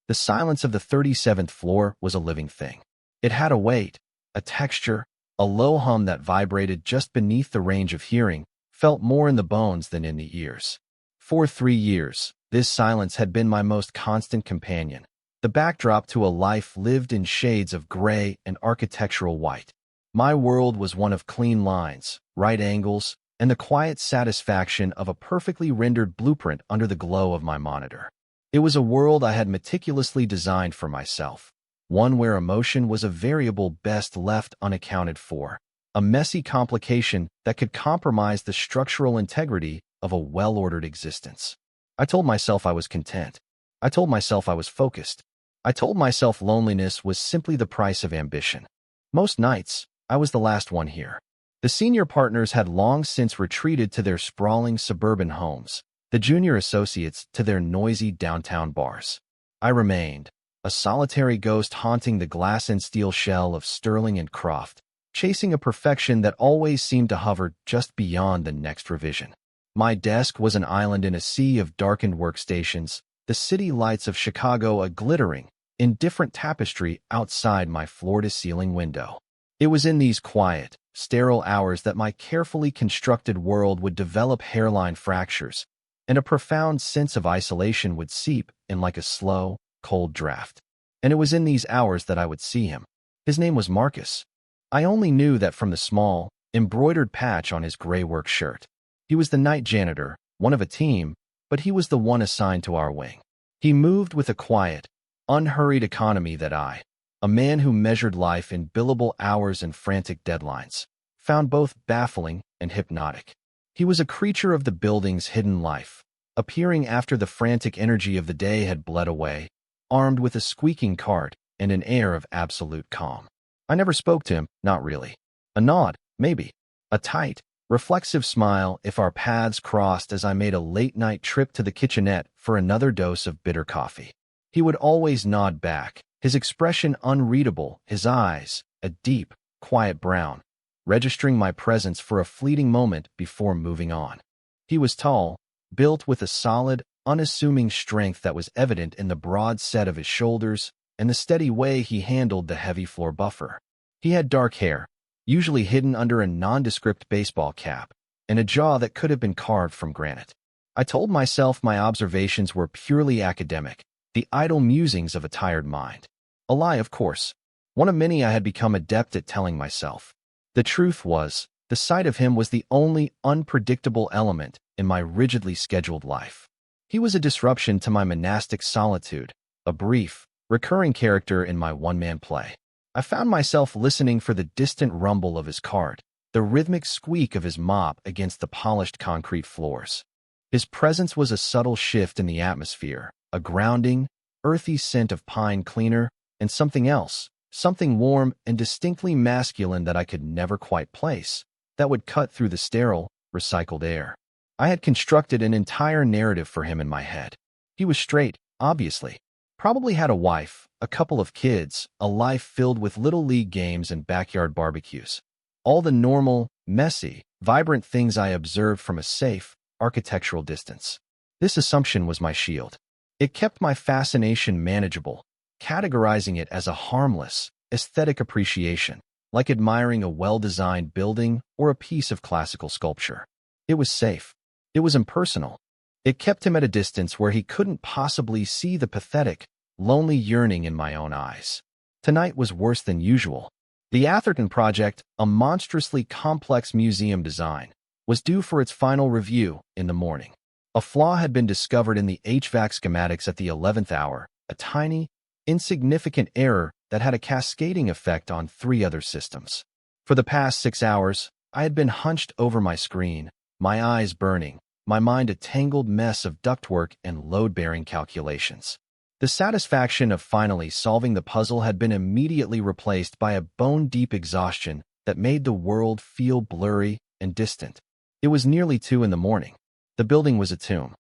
The silence of the 37th floor was a living thing. It had a weight, a texture, a low hum that vibrated just beneath the range of hearing, felt more in the bones than in the ears. For 3 years, this silence had been my most constant companion, the backdrop to a life lived in shades of gray and architectural white. My world was one of clean lines, right angles, and the quiet satisfaction of a perfectly rendered blueprint under the glow of my monitor. It was a world I had meticulously designed for myself, one where emotion was a variable best left unaccounted for, a messy complication that could compromise the structural integrity of a well-ordered existence. I told myself I was content. I told myself I was focused. I told myself loneliness was simply the price of ambition. Most nights, I was the last one here. The senior partners had long since retreated to their sprawling suburban homes, the junior associates to their noisy downtown bars. I remained, a solitary ghost haunting the glass and steel shell of Sterling and Croft, chasing a perfection that always seemed to hover just beyond the next revision. My desk was an island in a sea of darkened workstations, the city lights of Chicago a glittering, indifferent tapestry outside my floor-to-ceiling window. It was in these quiet, sterile hours that my carefully constructed world would develop hairline fractures, and a profound sense of isolation would seep in like a slow, cold draft. And it was in these hours that I would see him. His name was Marcus. I only knew that from the small, embroidered patch on his gray work shirt. He was the night janitor, one of a team, but he was the one assigned to our wing. He moved with a quiet, unhurried economy that I, a man who measured life in billable hours and frantic deadlines, found both baffling and hypnotic. He was a creature of the building's hidden life, appearing after the frantic energy of the day had bled away, armed with a squeaking cart and an air of absolute calm. I never spoke to him, not really. A nod, maybe. A tight, reflexive smile if our paths crossed as I made a late-night trip to the kitchenette for another dose of bitter coffee. He would always nod back, his expression unreadable, his eyes, a deep, quiet brown, registering my presence for a fleeting moment before moving on. He was tall, built with a solid, unassuming strength that was evident in the broad set of his shoulders and the steady way he handled the heavy floor buffer. He had dark hair, usually hidden under a nondescript baseball cap, and a jaw that could have been carved from granite. I told myself my observations were purely academic, the idle musings of a tired mind. A lie, of course, one of many I had become adept at telling myself. The truth was, the sight of him was the only unpredictable element in my rigidly scheduled life. He was a disruption to my monastic solitude, a brief, recurring character in my one-man play. I found myself listening for the distant rumble of his cart, the rhythmic squeak of his mop against the polished concrete floors. His presence was a subtle shift in the atmosphere, a grounding, earthy scent of pine cleaner, and something else, something warm and distinctly masculine that I could never quite place, that would cut through the sterile, recycled air. I had constructed an entire narrative for him in my head. He was straight, obviously. Probably had a wife, a couple of kids, a life filled with little league games and backyard barbecues. All the normal, messy, vibrant things I observed from a safe, architectural distance. This assumption was my shield. It kept my fascination manageable, categorizing it as a harmless, aesthetic appreciation, like admiring a well-designed building or a piece of classical sculpture. It was safe. It was impersonal. It kept him at a distance where he couldn't possibly see the pathetic, lonely yearning in my own eyes. Tonight was worse than usual. The Atherton Project, a monstrously complex museum design, was due for its final review in the morning. A flaw had been discovered in the HVAC schematics at the 11th hour, a tiny, insignificant error that had a cascading effect on 3 other systems. For the past 6 hours, I had been hunched over my screen, my eyes burning, my mind a tangled mess of ductwork and load-bearing calculations. The satisfaction of finally solving the puzzle had been immediately replaced by a bone-deep exhaustion that made the world feel blurry and distant. It was nearly 2 in the morning. The building was a tomb.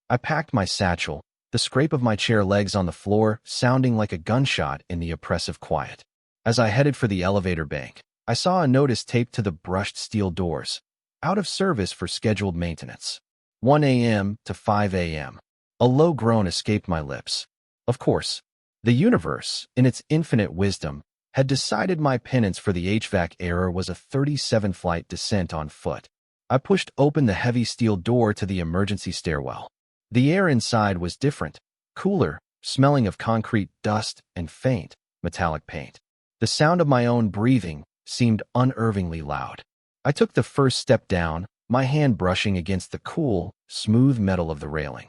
I packed my satchel, the scrape of my chair legs on the floor sounding like a gunshot in the oppressive quiet. As I headed for the elevator bank, I saw a notice taped to the brushed steel doors, out of service for scheduled maintenance. 1 a.m. to 5 a.m. A low groan escaped my lips. Of course, The universe, in its infinite wisdom, had decided my penance for the HVAC error was a 37-flight descent on foot. I pushed open the heavy steel door to the emergency stairwell. The air inside was different, cooler, smelling of concrete dust and faint, metallic paint. The sound of my own breathing seemed unnervingly loud. I took the first step down, my hand brushing against the cool, smooth metal of the railing.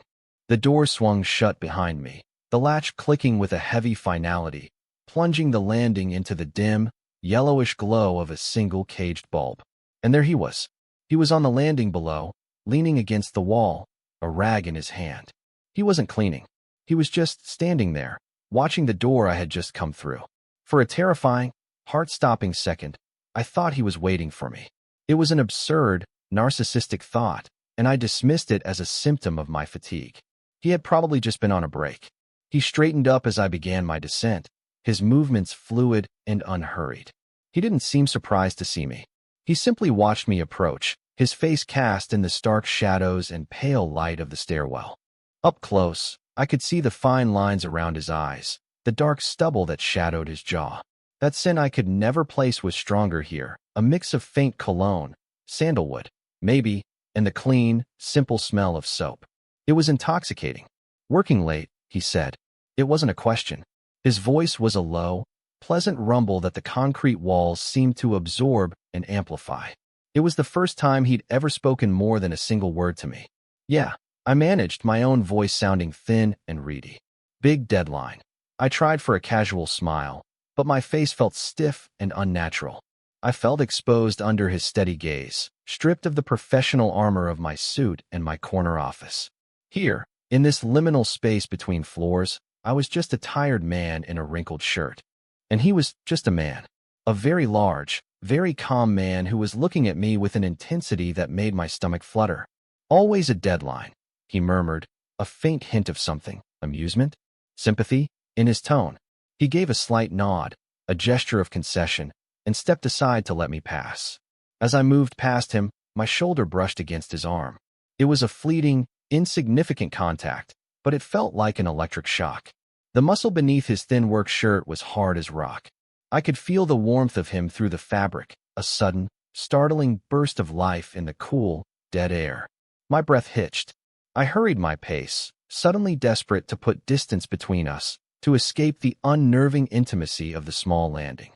The door swung shut behind me, the latch clicking with a heavy finality, plunging the landing into the dim, yellowish glow of a single caged bulb. And there he was. He was on the landing below, leaning against the wall, a rag in his hand. He wasn't cleaning. He was just standing there, watching the door I had just come through. For a terrifying, heart-stopping second, I thought he was waiting for me. It was an absurd, narcissistic thought, and I dismissed it as a symptom of my fatigue. He had probably just been on a break. He straightened up as I began my descent, his movements fluid and unhurried. He didn't seem surprised to see me. He simply watched me approach, his face cast in the stark shadows and pale light of the stairwell. Up close, I could see the fine lines around his eyes, the dark stubble that shadowed his jaw. That scent I could never place was stronger here, a mix of faint cologne, sandalwood, maybe, and the clean, simple smell of soap. It was intoxicating. Working late, he said. It wasn't a question. His voice was a low, pleasant rumble that the concrete walls seemed to absorb and amplify. It was the first time he'd ever spoken more than a single word to me. Yeah, I managed, my own voice sounding thin and reedy. Big deadline. I tried for a casual smile, but my face felt stiff and unnatural. I felt exposed under his steady gaze, stripped of the professional armor of my suit and my corner office. Here, in this liminal space between floors, I was just a tired man in a wrinkled shirt. And he was just a man. A very large, very calm man who was looking at me with an intensity that made my stomach flutter. Always a deadline, he murmured, a faint hint of something, amusement, sympathy, in his tone. He gave a slight nod, a gesture of concession, and stepped aside to let me pass. As I moved past him, my shoulder brushed against his arm. It was a fleeting, insignificant contact, but it felt like an electric shock. The muscle beneath his thin work shirt was hard as rock. I could feel the warmth of him through the fabric, a sudden, startling burst of life in the cool, dead air. My breath hitched. I hurried my pace, suddenly desperate to put distance between us, to escape the unnerving intimacy of the small landing.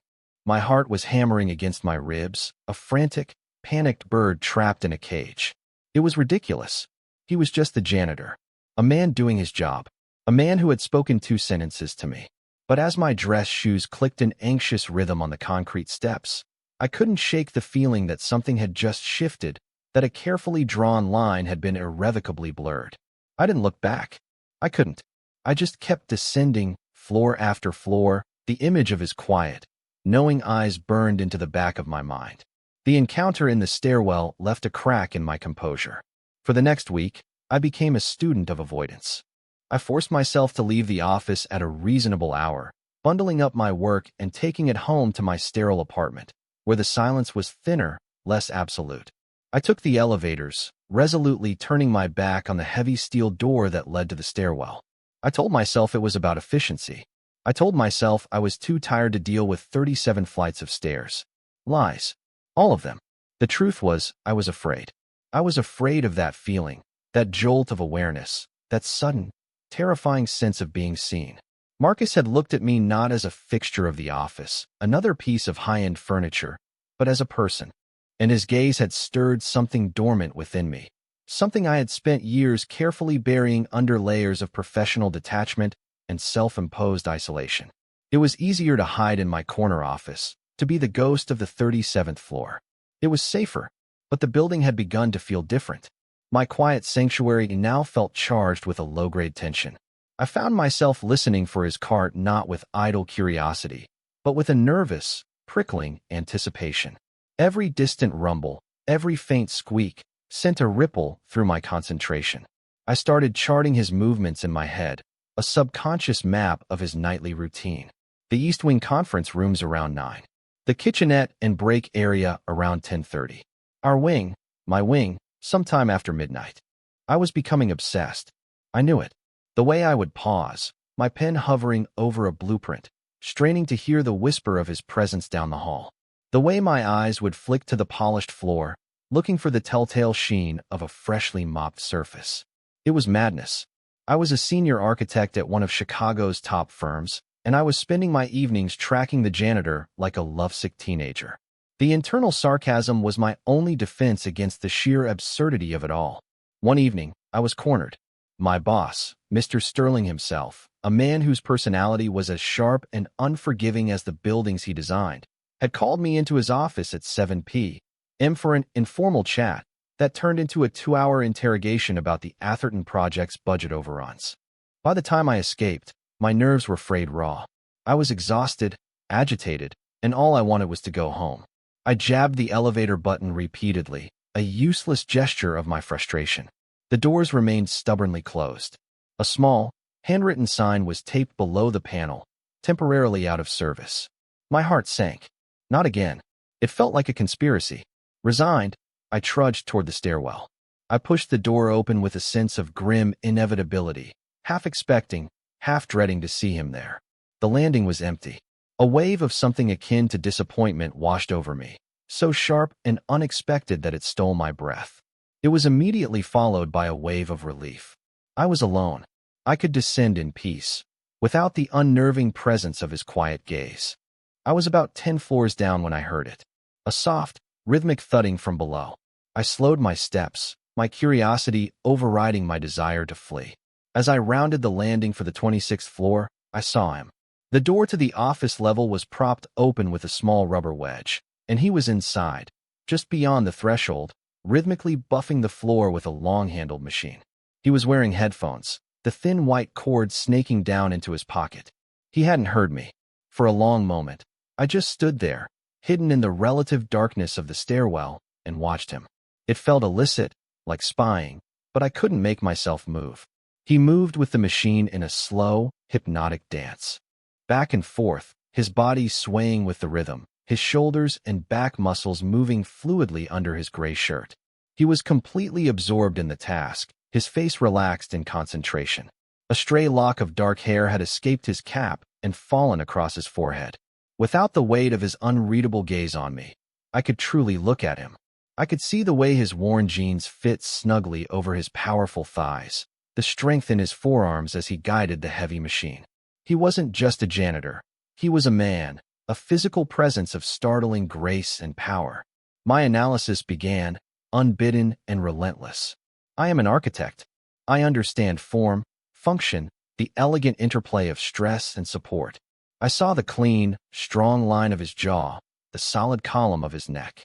My heart was hammering against my ribs, a frantic, panicked bird trapped in a cage. It was ridiculous. He was just the janitor, a man doing his job, a man who had spoken 2 sentences to me. But as my dress shoes clicked in anxious rhythm on the concrete steps, I couldn't shake the feeling that something had just shifted, that a carefully drawn line had been irrevocably blurred. I didn't look back. I couldn't. I just kept descending, floor after floor, the image of his quiet, knowing eyes burned into the back of my mind. The encounter in the stairwell left a crack in my composure. For the next week, I became a student of avoidance. I forced myself to leave the office at a reasonable hour, bundling up my work and taking it home to my sterile apartment, where the silence was thinner, less absolute. I took the elevators, resolutely turning my back on the heavy steel door that led to the stairwell. I told myself it was about efficiency. I told myself I was too tired to deal with 37 flights of stairs. Lies. All of them. The truth was, I was afraid. I was afraid of that feeling, that jolt of awareness, that sudden, terrifying sense of being seen. Marcus had looked at me not as a fixture of the office, another piece of high-end furniture, but as a person. And his gaze had stirred something dormant within me, something I had spent years carefully burying under layers of professional detachment and self-imposed isolation. It was easier to hide in my corner office, to be the ghost of the 37th floor. It was safer, but the building had begun to feel different. My quiet sanctuary now felt charged with a low-grade tension. I found myself listening for his cart not with idle curiosity, but with a nervous, prickling anticipation. Every distant rumble, every faint squeak, sent a ripple through my concentration. I started charting his movements in my head, a subconscious map of his nightly routine. The East Wing conference rooms around 9. The kitchenette and break area around 10:30. Our wing, my wing, sometime after midnight. I was becoming obsessed. I knew it. The way I would pause, my pen hovering over a blueprint, straining to hear the whisper of his presence down the hall. The way my eyes would flick to the polished floor, looking for the telltale sheen of a freshly mopped surface. It was madness. I was a senior architect at one of Chicago's top firms, and I was spending my evenings tracking the janitor like a lovesick teenager. The internal sarcasm was my only defense against the sheer absurdity of it all. One evening, I was cornered. My boss, Mr. Sterling himself, a man whose personality was as sharp and unforgiving as the buildings he designed, had called me into his office at 7 p.m. for an informal chat that turned into a 2-hour interrogation about the Atherton project's budget overruns. By the time I escaped, my nerves were frayed raw. I was exhausted, agitated, and all I wanted was to go home. I jabbed the elevator button repeatedly, a useless gesture of my frustration. The doors remained stubbornly closed. A small, handwritten sign was taped below the panel, temporarily out of service. My heart sank. Not again. It felt like a conspiracy. Resigned, I trudged toward the stairwell. I pushed the door open with a sense of grim inevitability, half expecting, half dreading to see him there. The landing was empty. A wave of something akin to disappointment washed over me, so sharp and unexpected that it stole my breath. It was immediately followed by a wave of relief. I was alone. I could descend in peace, without the unnerving presence of his quiet gaze. I was about 10 floors down when I heard it. A soft, rhythmic thudding from below. I slowed my steps, my curiosity overriding my desire to flee. As I rounded the landing for the 26th floor, I saw him. The door to the office level was propped open with a small rubber wedge, and he was inside, just beyond the threshold, rhythmically buffing the floor with a long-handled machine. He was wearing headphones, the thin white cord snaking down into his pocket. He hadn't heard me. For a long moment, I just stood there, hidden in the relative darkness of the stairwell, and watched him. It felt illicit, like spying, but I couldn't make myself move. He moved with the machine in a slow, hypnotic dance. Back and forth, his body swaying with the rhythm, his shoulders and back muscles moving fluidly under his gray shirt. He was completely absorbed in the task, his face relaxed in concentration. A stray lock of dark hair had escaped his cap and fallen across his forehead. Without the weight of his unreadable gaze on me, I could truly look at him. I could see the way his worn jeans fit snugly over his powerful thighs, the strength in his forearms as he guided the heavy machine. He wasn't just a janitor. He was a man, a physical presence of startling grace and power. My analysis began, unbidden and relentless. I am an architect. I understand form, function, the elegant interplay of stress and support. I saw the clean, strong line of his jaw, the solid column of his neck.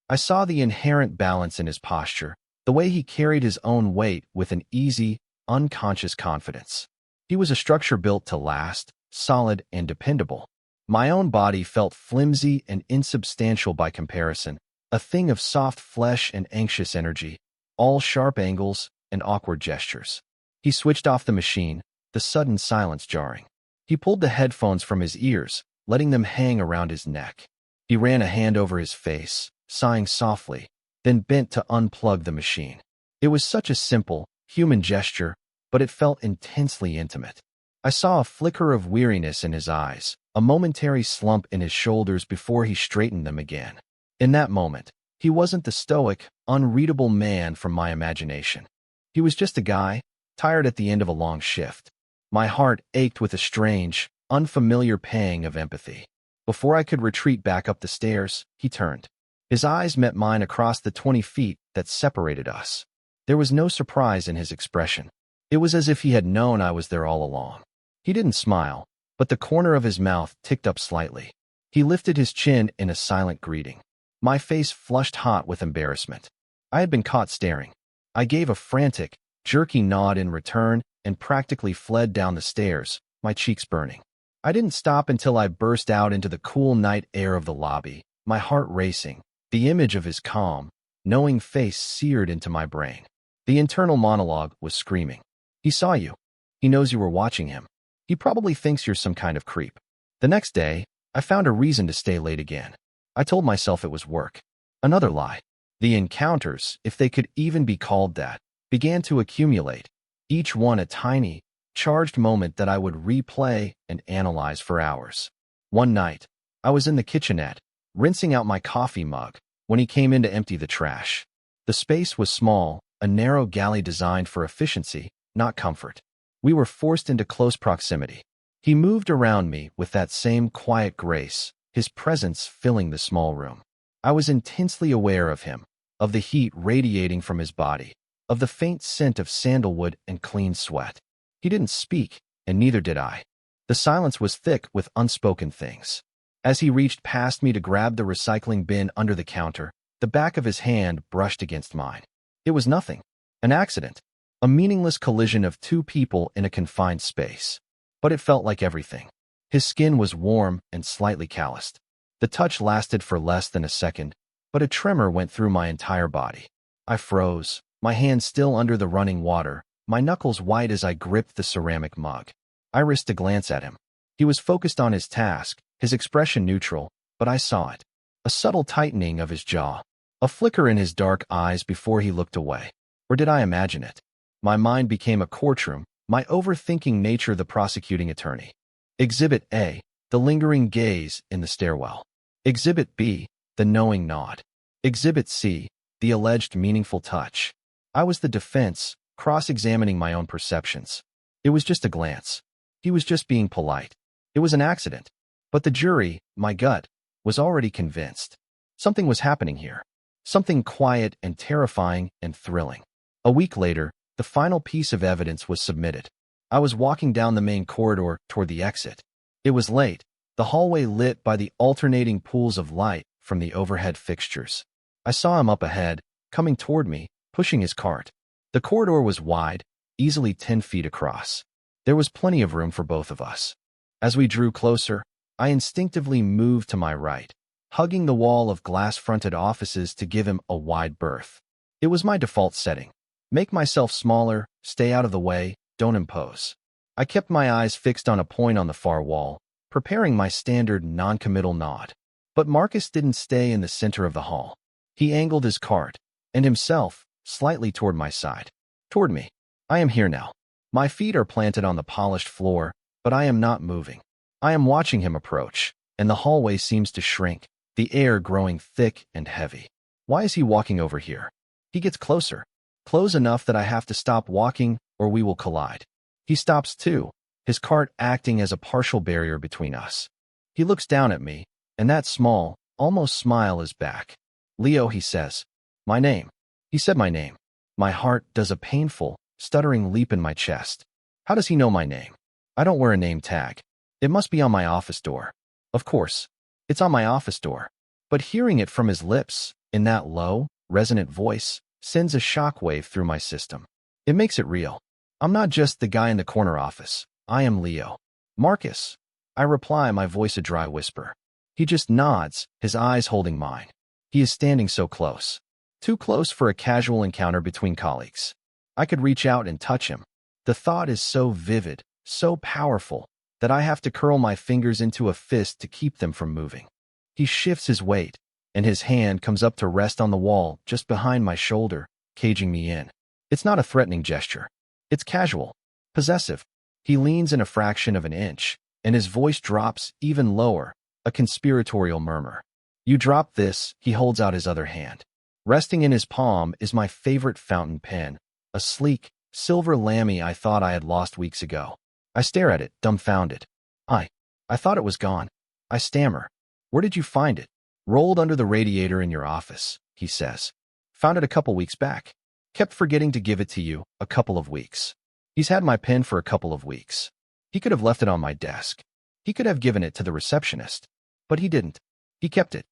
I saw the inherent balance in his posture, the way he carried his own weight with an easy, unconscious confidence. He was a structure built to last, solid and dependable. My own body felt flimsy and insubstantial by comparison, a thing of soft flesh and anxious energy, all sharp angles and awkward gestures. He switched off the machine, the sudden silence jarring. He pulled the headphones from his ears, letting them hang around his neck. He ran a hand over his face, sighing softly, then bent to unplug the machine. It was such a simple, human gesture, but it felt intensely intimate. I saw a flicker of weariness in his eyes, a momentary slump in his shoulders before he straightened them again. In that moment, he wasn't the stoic, unreadable man from my imagination. He was just a guy, tired at the end of a long shift. My heart ached with a strange, unfamiliar pang of empathy. Before I could retreat back up the stairs, he turned. His eyes met mine across the 20 feet that separated us. There was no surprise in his expression. It was as if he had known I was there all along. He didn't smile, but the corner of his mouth ticked up slightly. He lifted his chin in a silent greeting. My face flushed hot with embarrassment. I had been caught staring. I gave a frantic, jerky nod in return and practically fled down the stairs, my cheeks burning. I didn't stop until I burst out into the cool night air of the lobby, my heart racing, the image of his calm, knowing face seared into my brain. The internal monologue was screaming. He saw you. He knows you were watching him. He probably thinks you're some kind of creep. The next day, I found a reason to stay late again. I told myself it was work. Another lie. The encounters, if they could even be called that, began to accumulate, each one a tiny, charged moment that I would replay and analyze for hours. One night, I was in the kitchenette, rinsing out my coffee mug, when he came in to empty the trash. The space was small, a narrow galley designed for efficiency, not comfort. We were forced into close proximity. He moved around me with that same quiet grace, his presence filling the small room. I was intensely aware of him, of the heat radiating from his body, of the faint scent of sandalwood and clean sweat. He didn't speak, and neither did I. The silence was thick with unspoken things. As he reached past me to grab the recycling bin under the counter, the back of his hand brushed against mine. It was nothing. An accident. A meaningless collision of two people in a confined space. But it felt like everything. His skin was warm and slightly calloused. The touch lasted for less than a second, but a tremor went through my entire body. I froze, my hand still under the running water, my knuckles white as I gripped the ceramic mug. I risked a glance at him. He was focused on his task, his expression neutral, but I saw it. A subtle tightening of his jaw. A flicker in his dark eyes before he looked away. Or did I imagine it? My mind became a courtroom, my overthinking nature the prosecuting attorney. Exhibit A, the lingering gaze in the stairwell. Exhibit B, the knowing nod. Exhibit C, the alleged meaningful touch. I was the defense, cross-examining my own perceptions. It was just a glance. He was just being polite. It was an accident. But the jury, my gut, was already convinced. Something was happening here. Something quiet and terrifying and thrilling. A week later, the final piece of evidence was submitted. I was walking down the main corridor toward the exit. It was late, the hallway lit by the alternating pools of light from the overhead fixtures. I saw him up ahead, coming toward me, pushing his cart. The corridor was wide, easily 10 feet across. There was plenty of room for both of us. As we drew closer, I instinctively moved to my right, hugging the wall of glass-fronted offices to give him a wide berth. It was my default setting. Make myself smaller, stay out of the way, don't impose. I kept my eyes fixed on a point on the far wall, preparing my standard non-committal nod. But Marcus didn't stay in the center of the hall. He angled his cart, and himself, slightly toward my side. Toward me. I am here now. My feet are planted on the polished floor, but I am not moving. I am watching him approach, and the hallway seems to shrink, the air growing thick and heavy. Why is he walking over here? He gets closer. Close enough that I have to stop walking or we will collide. He stops too, his cart acting as a partial barrier between us. He looks down at me, and that small, almost smile is back. Leo, he says. My name. He said my name. My heart does a painful, stuttering leap in my chest. How does he know my name? I don't wear a name tag. It must be on my office door. Of course, it's on my office door. But hearing it from his lips, in that low, resonant voice, sends a shockwave through my system. It makes it real. I'm not just the guy in the corner office. I am Leo. Marcus. I reply, my voice a dry whisper. He just nods, his eyes holding mine. He is standing so close. Too close for a casual encounter between colleagues. I could reach out and touch him. The thought is so vivid, so powerful, that I have to curl my fingers into a fist to keep them from moving. He shifts his weight, and his hand comes up to rest on the wall just behind my shoulder, caging me in. It's not a threatening gesture. It's casual, possessive. He leans in a fraction of an inch, and his voice drops even lower, a conspiratorial murmur. You drop this, he holds out his other hand. Resting in his palm is my favorite fountain pen, a sleek, silver lammy I thought I had lost weeks ago. I stare at it, dumbfounded. I thought it was gone. I stammer. Where did you find it? Rolled under the radiator in your office, he says. Found it a couple weeks back. Kept forgetting to give it to you a couple of weeks. He's had my pen for a couple of weeks. He could have left it on my desk. He could have given it to the receptionist. But he didn't. He kept it.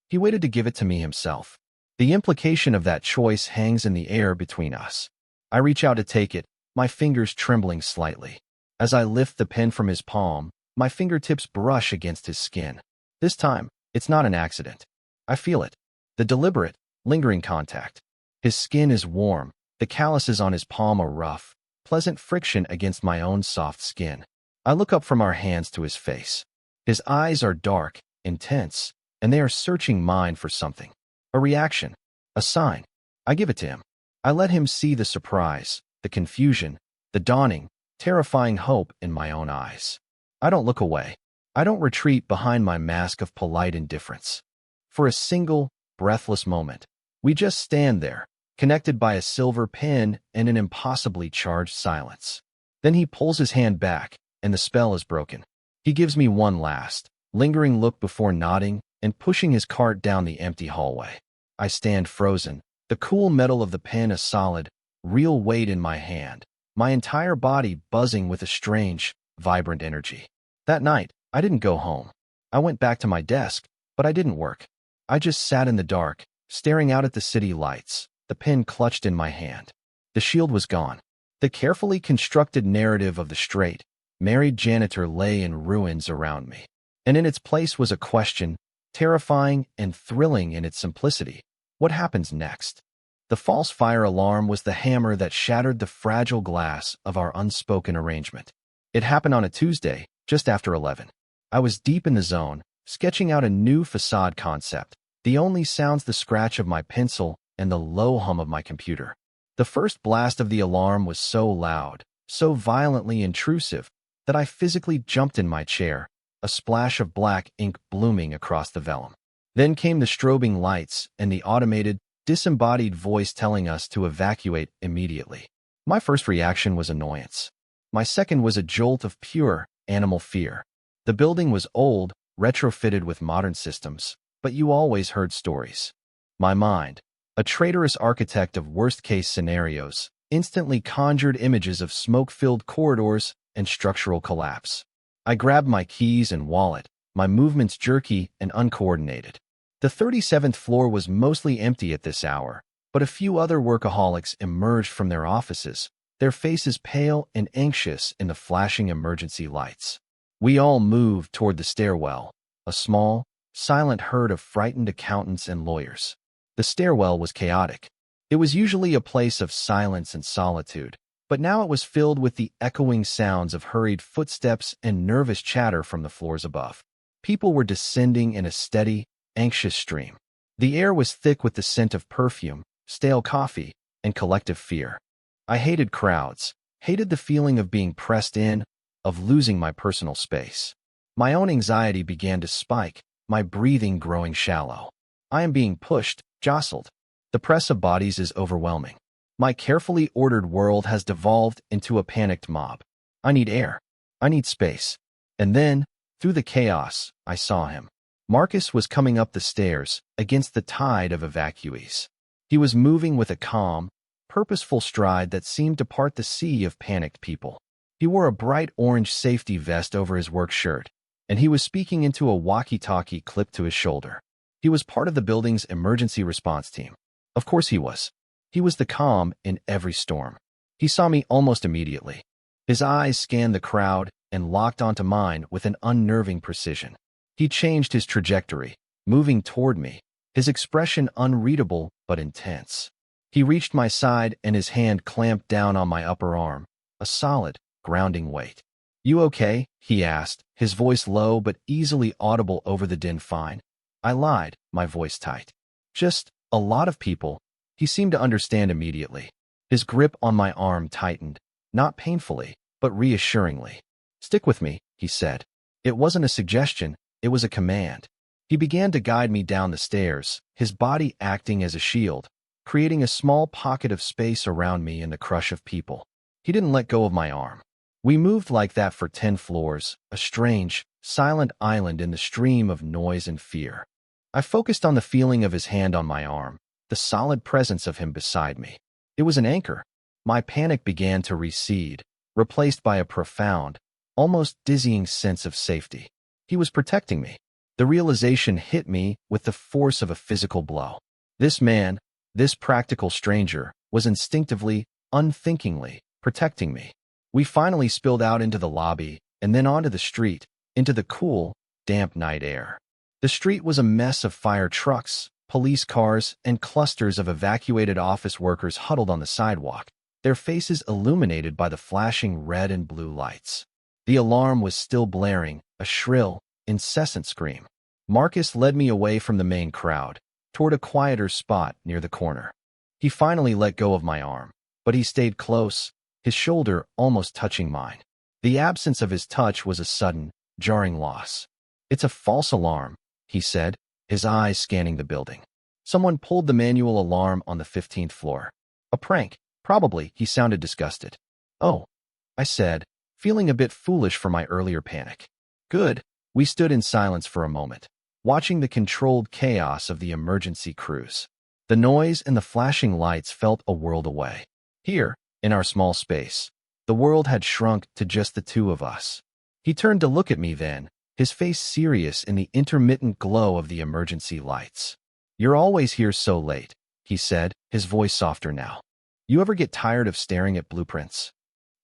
He waited to give it to me himself. The implication of that choice hangs in the air between us. I reach out to take it, my fingers trembling slightly. As I lift the pen from his palm, my fingertips brush against his skin. This time, it's not an accident. I feel it. The deliberate, lingering contact. His skin is warm, the calluses on his palm are rough, pleasant friction against my own soft skin. I look up from our hands to his face. His eyes are dark, intense, and they are searching mine for something. A reaction. A sign. I give it to him. I let him see the surprise, the confusion, the dawning, terrifying hope in my own eyes. I don't look away. I don't retreat behind my mask of polite indifference. For a single, breathless moment, we just stand there, connected by a silver pin and an impossibly charged silence. Then he pulls his hand back, and the spell is broken. He gives me one last, lingering look before nodding and pushing his cart down the empty hallway. I stand frozen, the cool metal of the pen a solid, real weight in my hand, my entire body buzzing with a strange, vibrant energy. That night, I didn't go home. I went back to my desk, but I didn't work. I just sat in the dark, staring out at the city lights, the pen clutched in my hand. The shield was gone. The carefully constructed narrative of the straight, married janitor lay in ruins around me. And in its place was a question, terrifying and thrilling in its simplicity. What happens next? The false fire alarm was the hammer that shattered the fragile glass of our unspoken arrangement. It happened on a Tuesday, just after 11. I was deep in the zone, sketching out a new facade concept. The only sounds the scratch of my pencil and the low hum of my computer. The first blast of the alarm was so loud, so violently intrusive, that I physically jumped in my chair, a splash of black ink blooming across the vellum. Then came the strobing lights and the automated, disembodied voice telling us to evacuate immediately. My first reaction was annoyance. My second was a jolt of pure, animal fear. The building was old, retrofitted with modern systems, but you always heard stories. My mind, a traitorous architect of worst-case scenarios, instantly conjured images of smoke-filled corridors and structural collapse. I grabbed my keys and wallet, my movements jerky and uncoordinated. The 37th floor was mostly empty at this hour, but a few other workaholics emerged from their offices, their faces pale and anxious in the flashing emergency lights. We all moved toward the stairwell, a small, silent herd of frightened accountants and lawyers. The stairwell was chaotic. It was usually a place of silence and solitude, but now it was filled with the echoing sounds of hurried footsteps and nervous chatter from the floors above. People were descending in a steady, anxious stream. The air was thick with the scent of perfume, stale coffee, and collective fear. I hated crowds, hated the feeling of being pressed in, of losing my personal space. My own anxiety began to spike, my breathing growing shallow. I am being pushed, jostled. The press of bodies is overwhelming. My carefully ordered world has devolved into a panicked mob. I need air. I need space. And then, through the chaos, I saw him. Marcus was coming up the stairs, against the tide of evacuees. He was moving with a calm, purposeful stride that seemed to part the sea of panicked people. He wore a bright orange safety vest over his work shirt, and he was speaking into a walkie-talkie clipped to his shoulder. He was part of the building's emergency response team. Of course he was. He was the calm in every storm. He saw me almost immediately. His eyes scanned the crowd and locked onto mine with an unnerving precision. He changed his trajectory, moving toward me, his expression unreadable but intense. He reached my side and his hand clamped down on my upper arm, a solid, grounding weight. "You okay?" he asked, his voice low but easily audible over the din. "Fine." I lied, my voice tight. "Just a lot of people." He seemed to understand immediately. His grip on my arm tightened, not painfully, but reassuringly. "Stick with me," he said. It wasn't a suggestion, it was a command. He began to guide me down the stairs, his body acting as a shield, creating a small pocket of space around me in the crush of people. He didn't let go of my arm. We moved like that for 10 floors, a strange, silent island in the stream of noise and fear. I focused on the feeling of his hand on my arm, the solid presence of him beside me. It was an anchor. My panic began to recede, replaced by a profound, almost dizzying sense of safety. He was protecting me. The realization hit me with the force of a physical blow. This man, this practical stranger, was instinctively, unthinkingly, protecting me. We finally spilled out into the lobby, and then onto the street, into the cool, damp night air. The street was a mess of fire trucks, police cars, and clusters of evacuated office workers huddled on the sidewalk, their faces illuminated by the flashing red and blue lights. The alarm was still blaring, a shrill, incessant scream. Marcus led me away from the main crowd, toward a quieter spot near the corner. He finally let go of my arm, but he stayed close, his shoulder almost touching mine. The absence of his touch was a sudden, jarring loss. "It's a false alarm," he said, his eyes scanning the building. "Someone pulled the manual alarm on the 15th floor. A prank, probably." He sounded disgusted. "Oh," I said, feeling a bit foolish for my earlier panic. "Good." We stood in silence for a moment, watching the controlled chaos of the emergency cruise. The noise and the flashing lights felt a world away. Here, in our small space, the world had shrunk to just the two of us. He turned to look at me then, his face serious in the intermittent glow of the emergency lights. "You're always here so late," he said, his voice softer now. "You ever get tired of staring at blueprints?"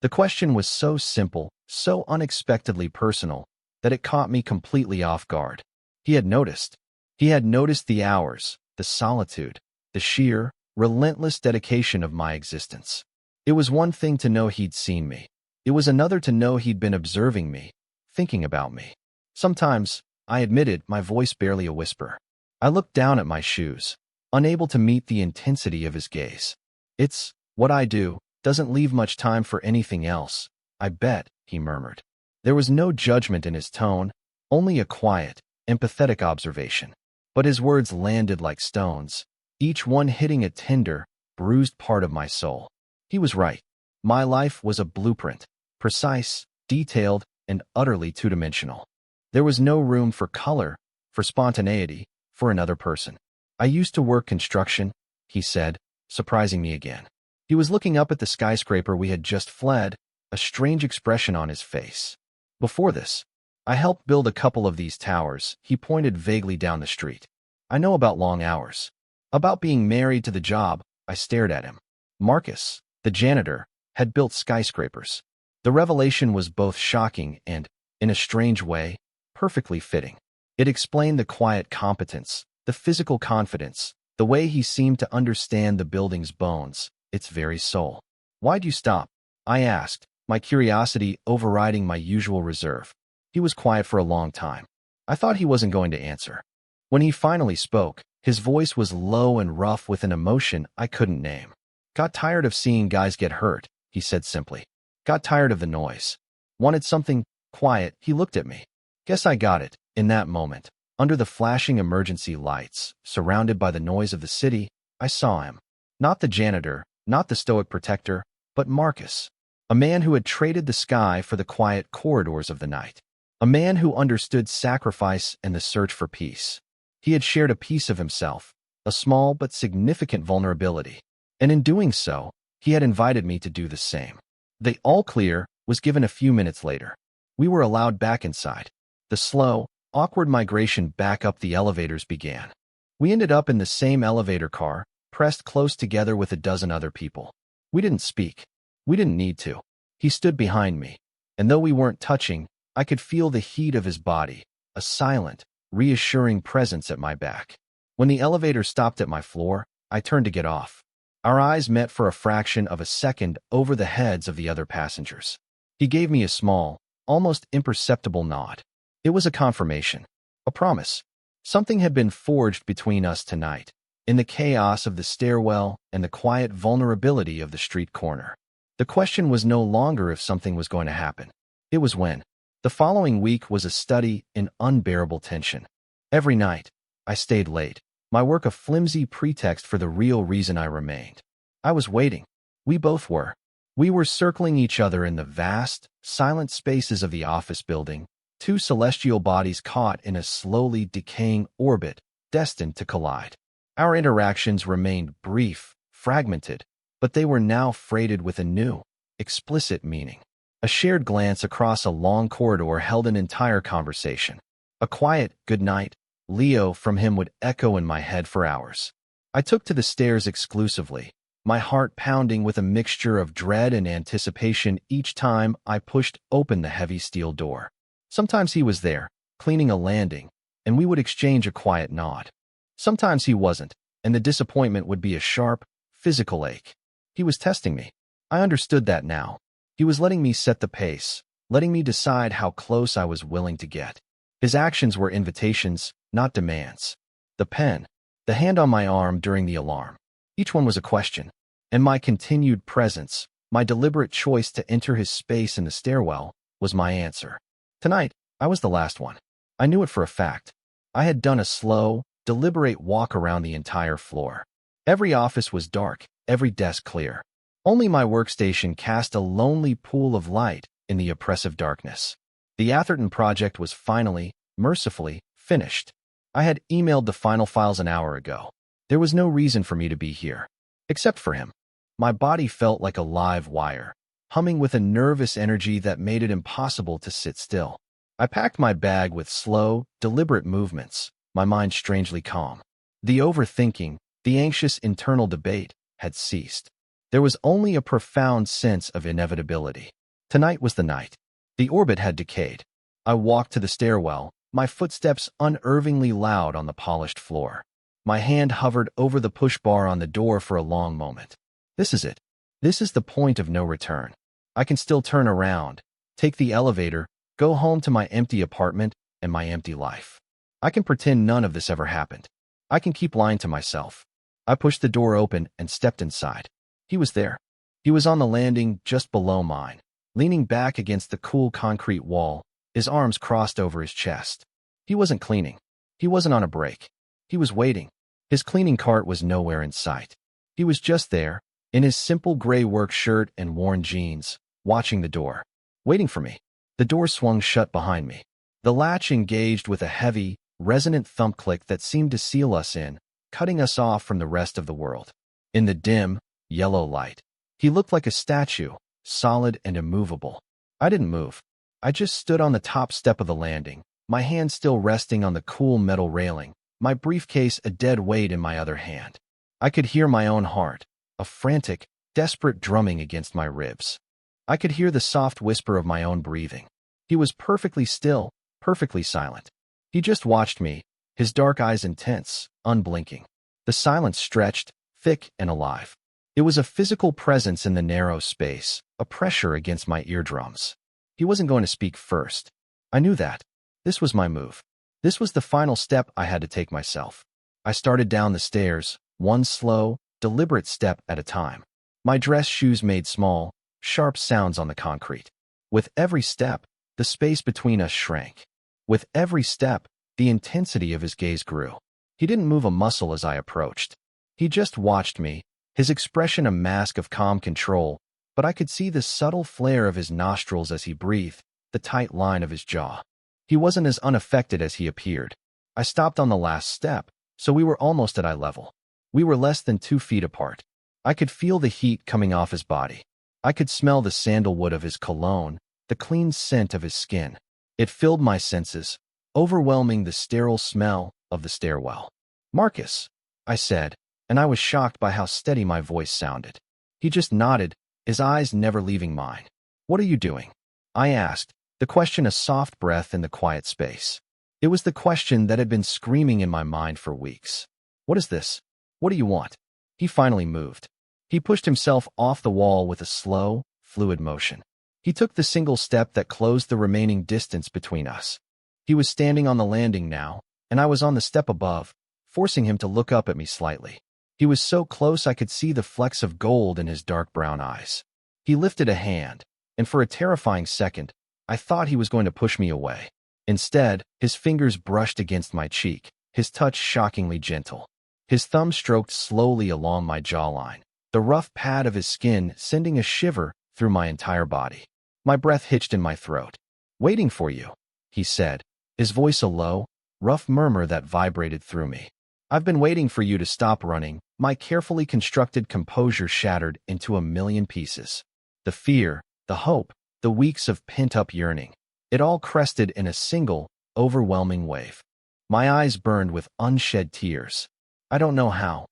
The question was so simple, so unexpectedly personal, that it caught me completely off guard. He had noticed. He had noticed the hours, the solitude, the sheer, relentless dedication of my existence. It was one thing to know he'd seen me. It was another to know he'd been observing me, thinking about me. Sometimes, I admitted, my voice barely a whisper. I looked down at my shoes, unable to meet the intensity of his gaze. "It's what I do, doesn't leave much time for anything else, I bet," he murmured. There was no judgment in his tone, only a quiet, empathetic observation. But his words landed like stones, each one hitting a tender, bruised part of my soul. He was right. My life was a blueprint, precise, detailed, and utterly two-dimensional. There was no room for color, for spontaneity, for another person. "I used to work construction," he said, surprising me again. He was looking up at the skyscraper we had just fled, a strange expression on his face. "Before this, I helped build a couple of these towers." He pointed vaguely down the street. "I know about long hours. About being married to the job." I stared at him. Marcus, the janitor, had built skyscrapers. The revelation was both shocking and, in a strange way, perfectly fitting. It explained the quiet competence, the physical confidence, the way he seemed to understand the building's bones, its very soul. "Why'd you stop?" I asked, my curiosity overriding my usual reserve. He was quiet for a long time. I thought he wasn't going to answer. When he finally spoke, his voice was low and rough with an emotion I couldn't name. "Got tired of seeing guys get hurt," he said simply. "Got tired of the noise. Wanted something quiet." He looked at me. Guess I got it. In that moment, under the flashing emergency lights, surrounded by the noise of the city, I saw him. Not the janitor, not the stoic protector, but Marcus. A man who had traded the sky for the quiet corridors of the night. A man who understood sacrifice and the search for peace. He had shared a piece of himself, a small but significant vulnerability. And in doing so, he had invited me to do the same. The all clear was given a few minutes later. We were allowed back inside. The slow, awkward migration back up the elevators began. We ended up in the same elevator car, pressed close together with a dozen other people. We didn't speak. We didn't need to. He stood behind me, and though we weren't touching, I could feel the heat of his body, a silent, reassuring presence at my back. When the elevator stopped at my floor, I turned to get off. Our eyes met for a fraction of a second over the heads of the other passengers. He gave me a small, almost imperceptible nod. It was a confirmation, a promise. Something had been forged between us tonight, in the chaos of the stairwell and the quiet vulnerability of the street corner. The question was no longer if something was going to happen. It was when. The following week was a study in unbearable tension. Every night, I stayed late, my work a flimsy pretext for the real reason I remained. I was waiting. We both were. We were circling each other in the vast, silent spaces of the office building, two celestial bodies caught in a slowly decaying orbit, destined to collide. Our interactions remained brief, fragmented, but they were now freighted with a new, explicit meaning. A shared glance across a long corridor held an entire conversation. A quiet "good night, Leo" from him would echo in my head for hours. I took to the stairs exclusively, my heart pounding with a mixture of dread and anticipation each time I pushed open the heavy steel door. Sometimes he was there, cleaning a landing, and we would exchange a quiet nod. Sometimes he wasn't, and the disappointment would be a sharp, physical ache. He was testing me. I understood that now. He was letting me set the pace, letting me decide how close I was willing to get. His actions were invitations, not demands. The pen, the hand on my arm during the alarm. Each one was a question, and my continued presence, My deliberate choice to enter his space in the stairwell was my answer. Tonight, I was the last one. I knew it for a fact. I had done a slow, deliberate walk around the entire floor. Every office was dark, every desk clear. Only my workstation cast a lonely pool of light in the oppressive darkness. The Atherton project was finally, mercifully, finished. I had emailed the final files an hour ago. There was no reason for me to be here. Except for him. My body felt like a live wire, humming with a nervous energy that made it impossible to sit still. I packed my bag with slow, deliberate movements, my mind strangely calm. The overthinking, the anxious internal debate had ceased. There was only a profound sense of inevitability. Tonight was the night. The orbit had decayed. I walked to the stairwell, my footsteps unervingly loud on the polished floor. My hand hovered over the push bar on the door for a long moment. This is it. This is the point of no return. I can still turn around, take the elevator, go home to my empty apartment and my empty life. I can pretend none of this ever happened. I can keep lying to myself. I pushed the door open and stepped inside. He was there. He was on the landing just below mine, leaning back against the cool concrete wall, his arms crossed over his chest. He wasn't cleaning. He wasn't on a break. He was waiting. His cleaning cart was nowhere in sight. He was just there, in his simple gray work shirt and worn jeans, watching the door, waiting for me. The door swung shut behind me. The latch engaged with a heavy, resonant thump click that seemed to seal us in, cutting us off from the rest of the world. In the dim, yellow light, he looked like a statue, solid and immovable. I didn't move. I just stood on the top step of the landing, my hand still resting on the cool metal railing, my briefcase a dead weight in my other hand. I could hear my own heart, a frantic, desperate drumming against my ribs. I could hear the soft whisper of my own breathing. He was perfectly still, perfectly silent. He just watched me, his dark eyes intense, unblinking. The silence stretched, thick and alive. It was a physical presence in the narrow space, a pressure against my eardrums. He wasn't going to speak first. I knew that. This was my move. This was the final step I had to take myself. I started down the stairs, one slow, deliberate step at a time. My dress shoes made small, sharp sounds on the concrete. With every step, the space between us shrank. With every step, the intensity of his gaze grew. He didn't move a muscle as I approached. He just watched me, his expression a mask of calm control, but I could see the subtle flare of his nostrils as he breathed, the tight line of his jaw. He wasn't as unaffected as he appeared. I stopped on the last step, so we were almost at eye level. We were less than 2 feet apart. I could feel the heat coming off his body. I could smell the sandalwood of his cologne, the clean scent of his skin. It filled my senses, overwhelming the sterile smell of the stairwell. "Marcus," I said, and I was shocked by how steady my voice sounded. He just nodded, his eyes never leaving mine. "What are you doing?" I asked, the question a soft breath in the quiet space. It was the question that had been screaming in my mind for weeks. "What is this? What do you want?" He finally moved. He pushed himself off the wall with a slow, fluid motion. He took the single step that closed the remaining distance between us. He was standing on the landing now, and I was on the step above, forcing him to look up at me slightly. He was so close I could see the flecks of gold in his dark brown eyes. He lifted a hand, and for a terrifying second, I thought he was going to push me away. Instead, his fingers brushed against my cheek, his touch shockingly gentle. His thumb stroked slowly along my jawline, the rough pad of his skin sending a shiver through my entire body. My breath hitched in my throat. "Waiting for you," he said, his voice a low, rough murmur that vibrated through me. "I've been waiting for you to stop running." My carefully constructed composure shattered into a million pieces. The fear, the hope, the weeks of pent-up yearning. It all crested in a single, overwhelming wave. My eyes burned with unshed tears. "I don't know how,"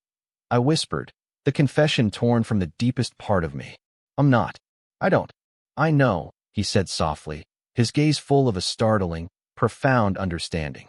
I whispered, the confession torn from the deepest part of me. "I'm not. I don't." "I know," he said softly, his gaze full of a startling, profound understanding.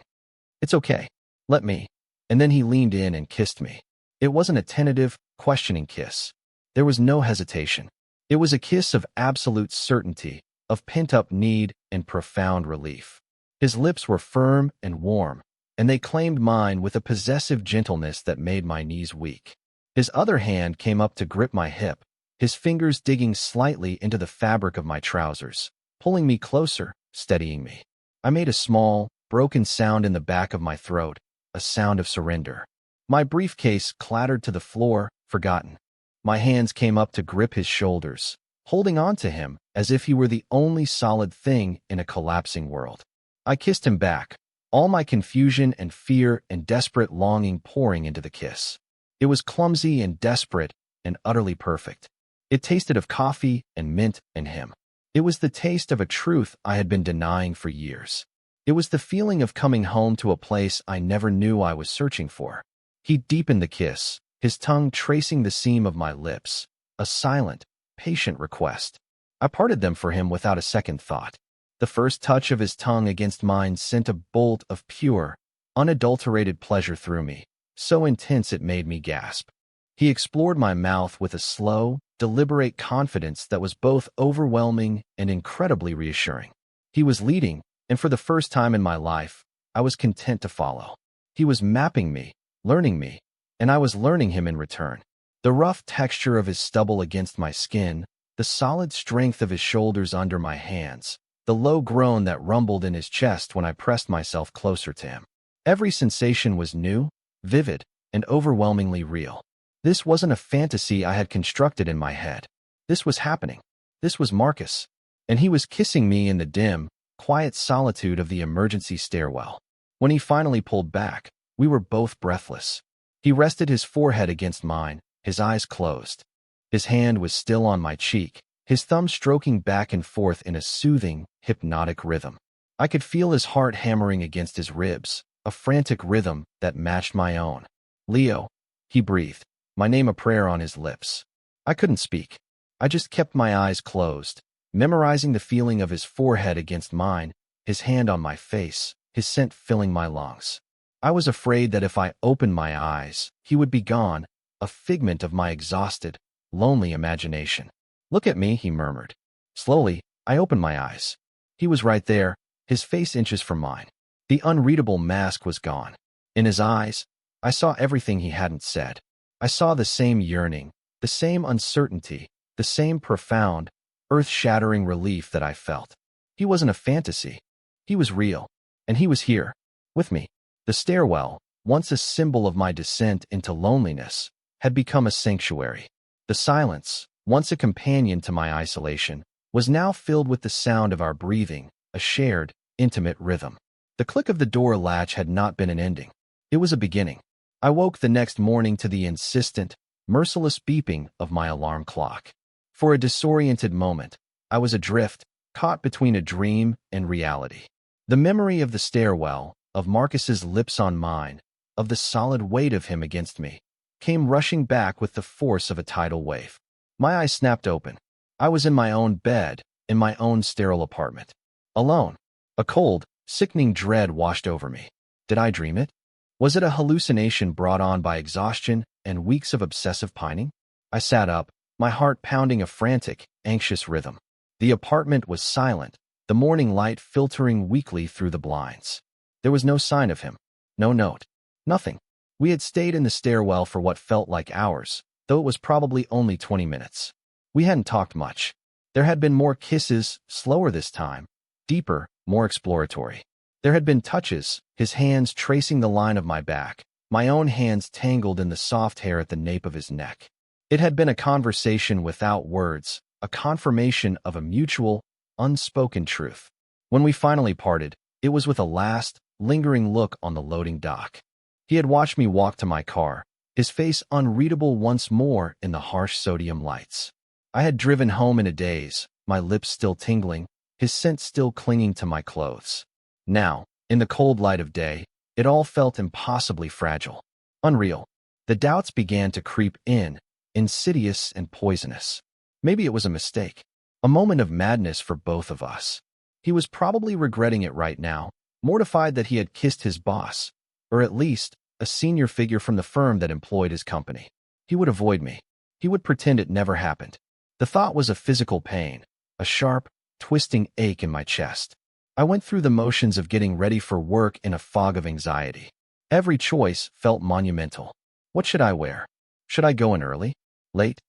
"It's okay. Let me." And then he leaned in and kissed me. It wasn't a tentative, questioning kiss. There was no hesitation. It was a kiss of absolute certainty, of pent-up need and profound relief. His lips were firm and warm, and they claimed mine with a possessive gentleness that made my knees weak. His other hand came up to grip my hip, his fingers digging slightly into the fabric of my trousers, pulling me closer, steadying me. I made a small, broken sound in the back of my throat, a sound of surrender. My briefcase clattered to the floor, forgotten. My hands came up to grip his shoulders, holding on to him as if he were the only solid thing in a collapsing world. I kissed him back, all my confusion and fear and desperate longing pouring into the kiss. It was clumsy and desperate and utterly perfect. It tasted of coffee and mint and him. It was the taste of a truth I had been denying for years. It was the feeling of coming home to a place I never knew I was searching for. He deepened the kiss, his tongue tracing the seam of my lips, a silent, patient request. I parted them for him without a second thought. The first touch of his tongue against mine sent a bolt of pure, unadulterated pleasure through me, so intense it made me gasp. He explored my mouth with a slow, deliberate confidence that was both overwhelming and incredibly reassuring. He was leading, and for the first time in my life, I was content to follow. He was mapping me, learning me, and I was learning him in return. The rough texture of his stubble against my skin, the solid strength of his shoulders under my hands, the low groan that rumbled in his chest when I pressed myself closer to him. Every sensation was new, vivid, and overwhelmingly real. This wasn't a fantasy I had constructed in my head. This was happening. This was Marcus. And he was kissing me in the dim, quiet solitude of the emergency stairwell. When he finally pulled back, we were both breathless. He rested his forehead against mine, his eyes closed. His hand was still on my cheek, his thumb stroking back and forth in a soothing, hypnotic rhythm. I could feel his heart hammering against his ribs, a frantic rhythm that matched my own. "Leo," he breathed, my name a prayer on his lips. I couldn't speak. I just kept my eyes closed, memorizing the feeling of his forehead against mine, his hand on my face, his scent filling my lungs. I was afraid that if I opened my eyes, he would be gone, a figment of my exhausted, lonely imagination. "Look at me," he murmured. Slowly, I opened my eyes. He was right there, his face inches from mine. The unreadable mask was gone. In his eyes, I saw everything he hadn't said. I saw the same yearning, the same uncertainty, the same profound, earth-shattering relief that I felt. He wasn't a fantasy. He was real, and he was here, with me. The stairwell, once a symbol of my descent into loneliness, had become a sanctuary. The silence, once a companion to my isolation, was now filled with the sound of our breathing, a shared, intimate rhythm. The click of the door latch had not been an ending. It was a beginning. I woke the next morning to the insistent, merciless beeping of my alarm clock. For a disoriented moment, I was adrift, caught between a dream and reality. The memory of the stairwell, of Marcus's lips on mine, of the solid weight of him against me, came rushing back with the force of a tidal wave. My eyes snapped open. I was in my own bed, in my own sterile apartment. Alone. A cold, sickening dread washed over me. Did I dream it? Was it a hallucination brought on by exhaustion and weeks of obsessive pining? I sat up, my heart pounding a frantic, anxious rhythm. The apartment was silent, the morning light filtering weakly through the blinds. There was no sign of him. No note. Nothing. We had stayed in the stairwell for what felt like hours, though it was probably only 20 minutes. We hadn't talked much. There had been more kisses, slower this time, deeper, more exploratory. There had been touches, his hands tracing the line of my back, my own hands tangled in the soft hair at the nape of his neck. It had been a conversation without words, a confirmation of a mutual, unspoken truth. When we finally parted, it was with a last, lingering look on the loading dock. He had watched me walk to my car, his face unreadable once more in the harsh sodium lights. I had driven home in a daze, my lips still tingling, his scent still clinging to my clothes. Now, in the cold light of day, it all felt impossibly fragile, unreal. The doubts began to creep in, insidious and poisonous. Maybe it was a mistake, a moment of madness for both of us. He was probably regretting it right now, mortified that he had kissed his boss, or at least, a senior figure from the firm that employed his company. He would avoid me. He would pretend it never happened. The thought was a physical pain, a sharp, twisting ache in my chest. I went through the motions of getting ready for work in a fog of anxiety. Every choice felt monumental. What should I wear? Should I go in early? Late?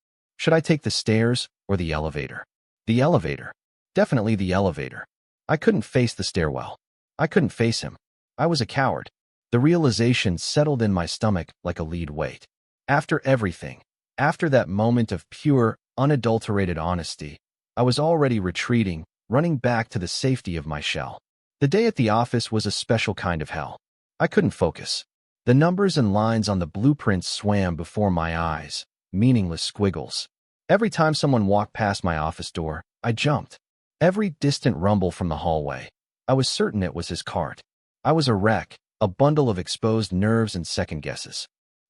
Should I take the stairs or the elevator? The elevator. Definitely the elevator. I couldn't face the stairwell. I couldn't face him. I was a coward. The realization settled in my stomach like a lead weight. After everything, after that moment of pure, unadulterated honesty, I was already retreating, running back to the safety of my shell. The day at the office was a special kind of hell. I couldn't focus. The numbers and lines on the blueprints swam before my eyes, meaningless squiggles. Every time someone walked past my office door, I jumped. Every distant rumble from the hallway, I was certain it was his cart. I was a wreck, a bundle of exposed nerves and second guesses.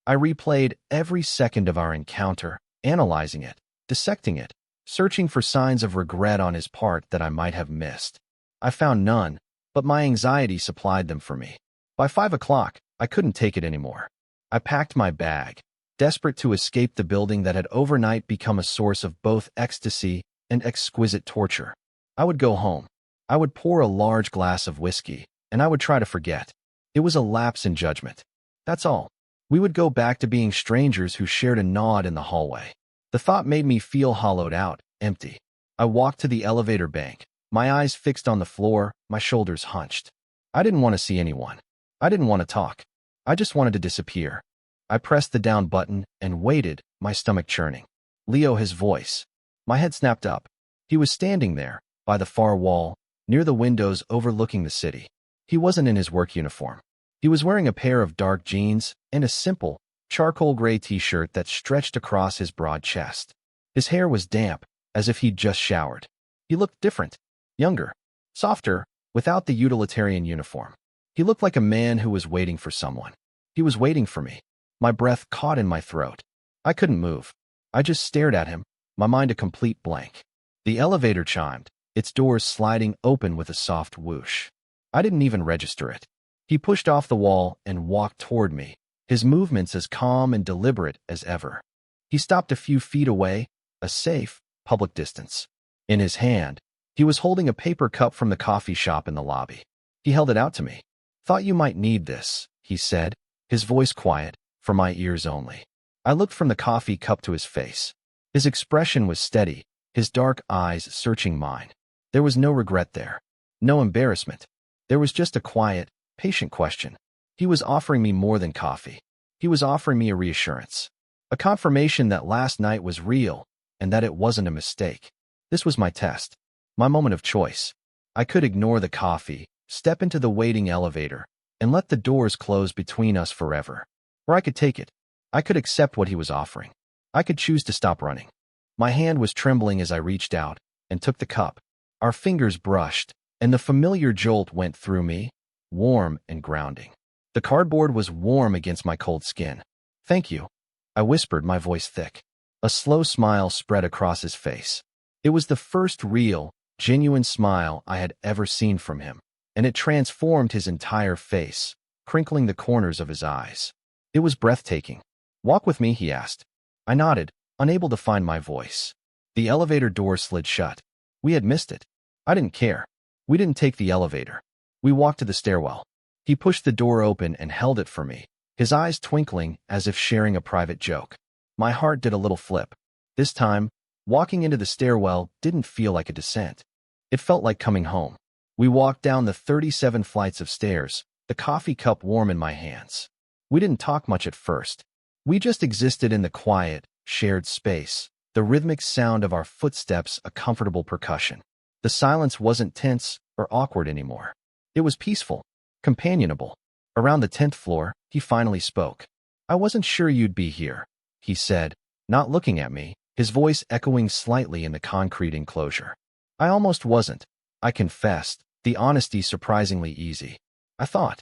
I replayed every second of our encounter, analyzing it, dissecting it, searching for signs of regret on his part that I might have missed. I found none, but my anxiety supplied them for me. By 5 o'clock, I couldn't take it anymore. I packed my bag, desperate to escape the building that had overnight become a source of both ecstasy and exquisite torture. I would go home. I would pour a large glass of whiskey, and I would try to forget. It was a lapse in judgment. That's all. We would go back to being strangers who shared a nod in the hallway. The thought made me feel hollowed out, empty. I walked to the elevator bank, my eyes fixed on the floor, my shoulders hunched. I didn't want to see anyone. I didn't want to talk. I just wanted to disappear. I pressed the down button and waited, my stomach churning. Leo, his voice. My head snapped up. He was standing there, by the far wall, near the windows overlooking the city. He wasn't in his work uniform. He was wearing a pair of dark jeans and a simple, charcoal gray t-shirt that stretched across his broad chest. His hair was damp, as if he'd just showered. He looked different, younger, softer, without the utilitarian uniform. He looked like a man who was waiting for someone. He was waiting for me. My breath caught in my throat. I couldn't move. I just stared at him, my mind a complete blank. The elevator chimed, its doors sliding open with a soft whoosh. I didn't even register it. He pushed off the wall and walked toward me, his movements as calm and deliberate as ever. He stopped a few feet away, a safe, public distance. In his hand, he was holding a paper cup from the coffee shop in the lobby. He held it out to me. "Thought you might need this," he said, his voice quiet, for my ears only. I looked from the coffee cup to his face. His expression was steady, his dark eyes searching mine. There was no regret there, no embarrassment. There was just a quiet, patient question. He was offering me more than coffee. He was offering me a reassurance, a confirmation that last night was real and that it wasn't a mistake. This was my test, my moment of choice. I could ignore the coffee, step into the waiting elevator, and let the doors close between us forever. Or I could take it. I could accept what he was offering. I could choose to stop running. My hand was trembling as I reached out and took the cup. Our fingers brushed, and the familiar jolt went through me, warm and grounding. The cardboard was warm against my cold skin. "Thank you," I whispered, my voice thick. A slow smile spread across his face. It was the first real, genuine smile I had ever seen from him, and it transformed his entire face, crinkling the corners of his eyes. It was breathtaking. "Walk with me?" he asked. I nodded, unable to find my voice. The elevator door slid shut. We had missed it. I didn't care. We didn't take the elevator. We walked to the stairwell. He pushed the door open and held it for me, his eyes twinkling as if sharing a private joke. My heart did a little flip. This time, walking into the stairwell didn't feel like a descent. It felt like coming home. We walked down the 37 flights of stairs, the coffee cup warm in my hands. We didn't talk much at first. We just existed in the quiet, shared space, the rhythmic sound of our footsteps a comfortable percussion. The silence wasn't tense or awkward anymore. It was peaceful, companionable. Around the 10th floor, he finally spoke. "I wasn't sure you'd be here," he said, not looking at me, his voice echoing slightly in the concrete enclosure. "I almost wasn't," I confessed, the honesty surprisingly easy. I thought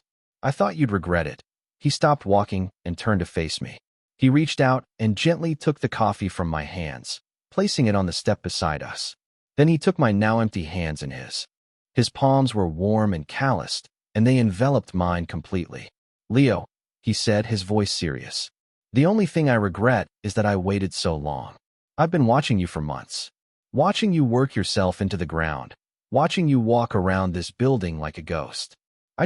you'd regret it." He stopped walking and turned to face me. He reached out and gently took the coffee from my hands, placing it on the step beside us. Then he took my now empty hands in his. His palms were warm and calloused, and they enveloped mine completely. "Leo," he said, his voice serious. "The only thing I regret is that I waited so long. I've been watching you for months. Watching you work yourself into the ground. Watching you walk around this building like a ghost. I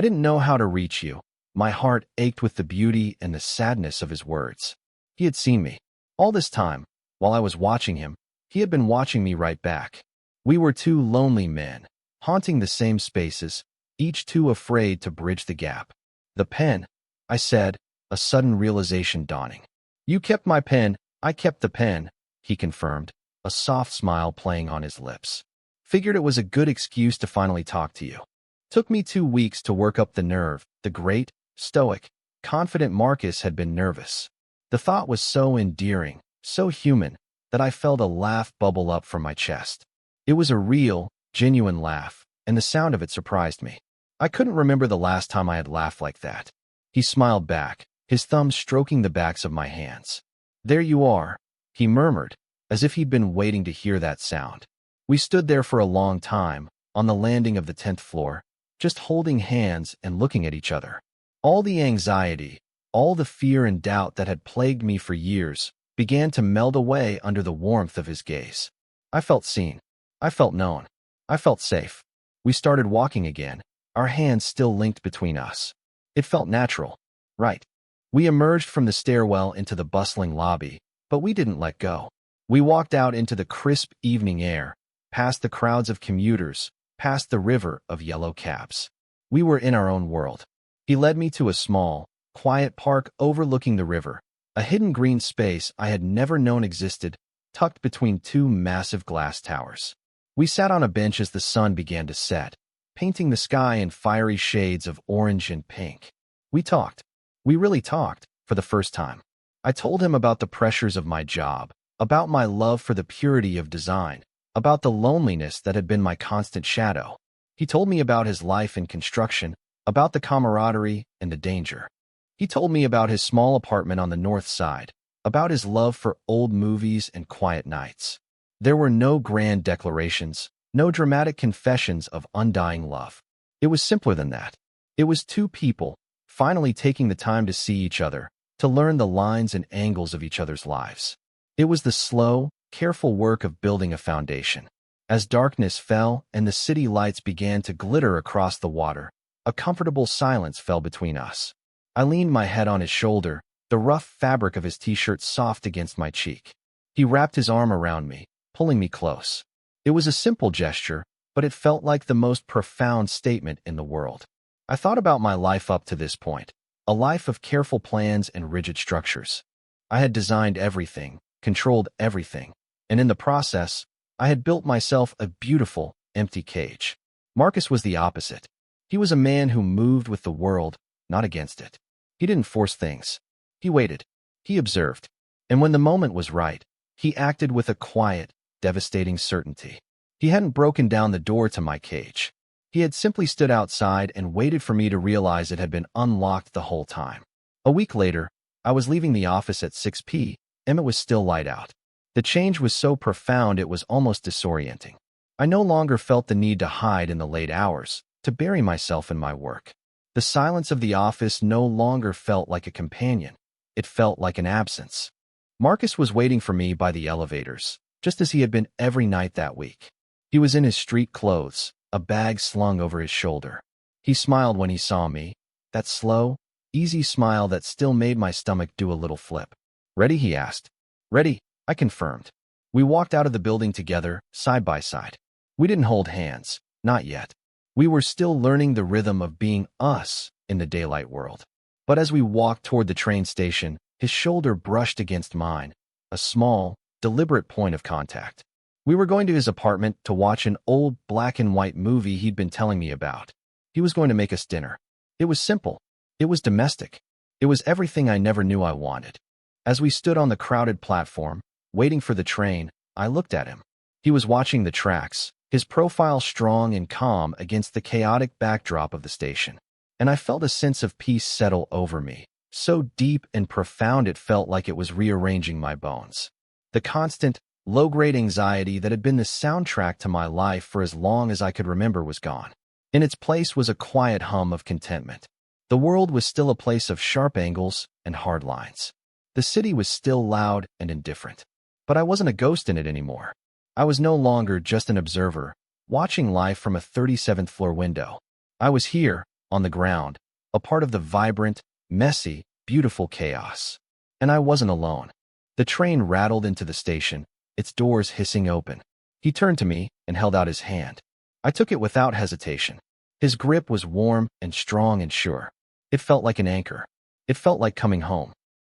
didn't know how to reach you." My heart ached with the beauty and the sadness of his words. He had seen me. All this time, While I was watching him, he had been watching me right back. We were two lonely men, haunting the same spaces, each too afraid to bridge the gap. "The pen," I said, a sudden realization dawning. "You kept my pen, I kept the pen," he confirmed, a soft smile playing on his lips. "Figured it was a good excuse to finally talk to you." Took me 2 weeks to work up the nerve. The great, stoic, confident Marcus had been nervous. The thought was so endearing, so human, that I felt a laugh bubble up from my chest. It was a real, genuine laugh, and the sound of it surprised me. I couldn't remember the last time I had laughed like that. He smiled back, his thumbs stroking the backs of my hands. "There you are," he murmured, as if he'd been waiting to hear that sound. We stood there for a long time, on the landing of the 10th floor, just holding hands and looking at each other. All the anxiety, all the fear and doubt that had plagued me for years, began to melt away under the warmth of his gaze. I felt seen. I felt known. I felt safe. We started walking again, our hands still linked between us. It felt natural. Right. We emerged from the stairwell into the bustling lobby, but we didn't let go. We walked out into the crisp evening air, past the crowds of commuters, past the river of yellow cabs. We were in our own world. He led me to a small, quiet park overlooking the river, a hidden green space I had never known existed, tucked between two massive glass towers. We sat on a bench as the sun began to set, painting the sky in fiery shades of orange and pink. We talked. We really talked, for the first time. I told him about the pressures of my job, about my love for the purity of design, about the loneliness that had been my constant shadow. He told me about his life in construction, about the camaraderie and the danger. He told me about his small apartment on the north side, about his love for old movies and quiet nights. There were no grand declarations, no dramatic confessions of undying love. It was simpler than that. It was two people, finally taking the time to see each other, to learn the lines and angles of each other's lives. It was the slow, careful work of building a foundation. As darkness fell and the city lights began to glitter across the water, a comfortable silence fell between us. I leaned my head on his shoulder, the rough fabric of his t-shirt soft against my cheek. He wrapped his arm around me, pulling me close. It was a simple gesture, but it felt like the most profound statement in the world. I thought about my life up to this point, a life of careful plans and rigid structures. I had designed everything, controlled everything, and in the process, I had built myself a beautiful, empty cage. Marcus was the opposite. He was a man who moved with the world, not against it. He didn't force things. He waited. He observed. And when the moment was right, he acted with a quiet, devastating certainty. He hadn't broken down the door to my cage. He had simply stood outside and waited for me to realize it had been unlocked the whole time. A week later, I was leaving the office at 6 p.m. and it was still light out. The change was so profound it was almost disorienting. I no longer felt the need to hide in the late hours, to bury myself in my work. The silence of the office no longer felt like a companion. It felt like an absence. Marcus was waiting for me by the elevators, just as he had been every night that week. He was in his street clothes, a bag slung over his shoulder. He smiled when he saw me, that slow, easy smile that still made my stomach do a little flip. "Ready?" he asked. "Ready," I confirmed. We walked out of the building together, side by side. We didn't hold hands, not yet. We were still learning the rhythm of being us in the daylight world. But as we walked toward the train station, his shoulder brushed against mine, a small, deliberate point of contact. We were going to his apartment to watch an old black-and-white movie he'd been telling me about. He was going to make us dinner. It was simple. It was domestic. It was everything I never knew I wanted. As we stood on the crowded platform, waiting for the train, I looked at him. He was watching the tracks, his profile strong and calm against the chaotic backdrop of the station. And I felt a sense of peace settle over me, so deep and profound it felt like it was rearranging my bones. The constant, low-grade anxiety that had been the soundtrack to my life for as long as I could remember was gone. In its place was a quiet hum of contentment. The world was still a place of sharp angles and hard lines. The city was still loud and indifferent. But I wasn't a ghost in it anymore. I was no longer just an observer, watching life from a 37th floor window. I was here, on the ground, a part of the vibrant, messy, beautiful chaos. And I wasn't alone. The train rattled into the station, its doors hissing open. He turned to me and held out his hand. I took it without hesitation. His grip was warm and strong and sure. It felt like an anchor. It felt like coming home.